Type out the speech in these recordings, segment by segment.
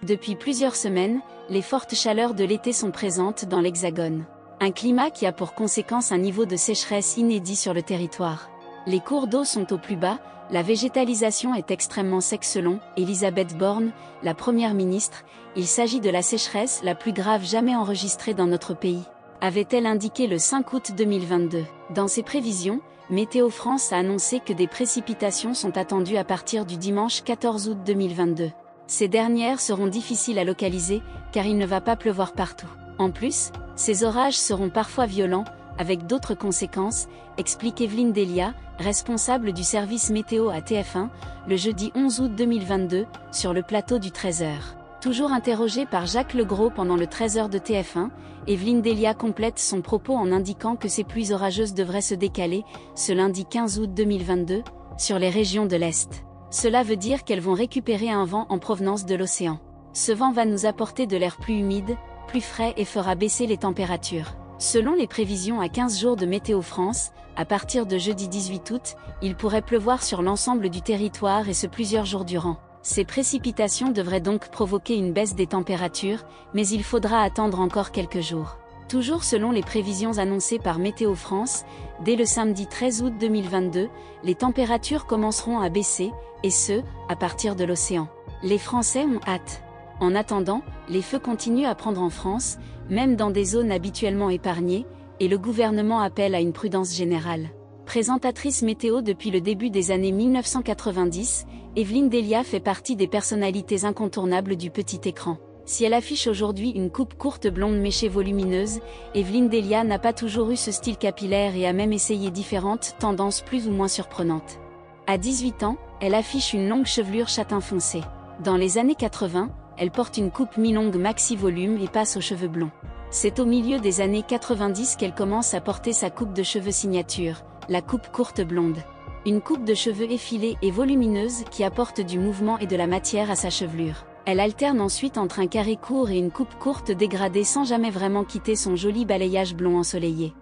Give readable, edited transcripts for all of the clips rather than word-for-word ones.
Depuis plusieurs semaines, les fortes chaleurs de l'été sont présentes dans l'Hexagone. Un climat qui a pour conséquence un niveau de sécheresse inédit sur le territoire. Les cours d'eau sont au plus bas, la végétalisation est extrêmement sec selon Elisabeth Borne, la première ministre. Il s'agit de la sécheresse la plus grave jamais enregistrée dans notre pays, avait-elle indiqué le 5 août 2022. Dans ses prévisions, Météo France a annoncé que des précipitations sont attendues à partir du dimanche 14 août 2022. Ces dernières seront difficiles à localiser, car il ne va pas pleuvoir partout. En plus, ces orages seront parfois violents, avec d'autres conséquences, explique Evelyne Delia, responsable du service météo à TF1, le jeudi 11 août 2022, sur le plateau du 13h. Toujours interrogée par Jacques Legros pendant le 13h de TF1, Evelyne Delia complète son propos en indiquant que ces pluies orageuses devraient se décaler, ce lundi 15 août 2022, sur les régions de l'Est. Cela veut dire qu'elles vont récupérer un vent en provenance de l'océan. Ce vent va nous apporter de l'air plus humide, plus frais et fera baisser les températures. Selon les prévisions à 15 jours de Météo France, à partir de jeudi 18 août, il pourrait pleuvoir sur l'ensemble du territoire et ce plusieurs jours durant. Ces précipitations devraient donc provoquer une baisse des températures, mais il faudra attendre encore quelques jours. Toujours selon les prévisions annoncées par Météo France, dès le samedi 13 août 2022, les températures commenceront à baisser, et ce, à partir de l'océan. Les Français ont hâte. En attendant, les feux continuent à prendre en France, même dans des zones habituellement épargnées, et le gouvernement appelle à une prudence générale. Présentatrice météo depuis le début des années 1990, Evelyne Delia fait partie des personnalités incontournables du petit écran. Si elle affiche aujourd'hui une coupe courte blonde méchée volumineuse, Evelyne Delia n'a pas toujours eu ce style capillaire et a même essayé différentes tendances plus ou moins surprenantes. À 18 ans, elle affiche une longue chevelure châtain foncé. Dans les années 80, elle porte une coupe mi-longue maxi-volume et passe aux cheveux blonds. C'est au milieu des années 90 qu'elle commence à porter sa coupe de cheveux signature, la coupe courte blonde. Une coupe de cheveux effilée et volumineuse qui apporte du mouvement et de la matière à sa chevelure. Elle alterne ensuite entre un carré court et une coupe courte dégradée sans jamais vraiment quitter son joli balayage blond ensoleillé.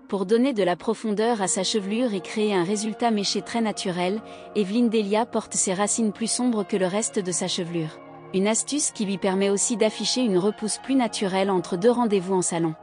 Pour donner de la profondeur à sa chevelure et créer un résultat méché très naturel, Evelyne Delia porte ses racines plus sombres que le reste de sa chevelure. Une astuce qui lui permet aussi d'afficher une repousse plus naturelle entre deux rendez-vous en salon.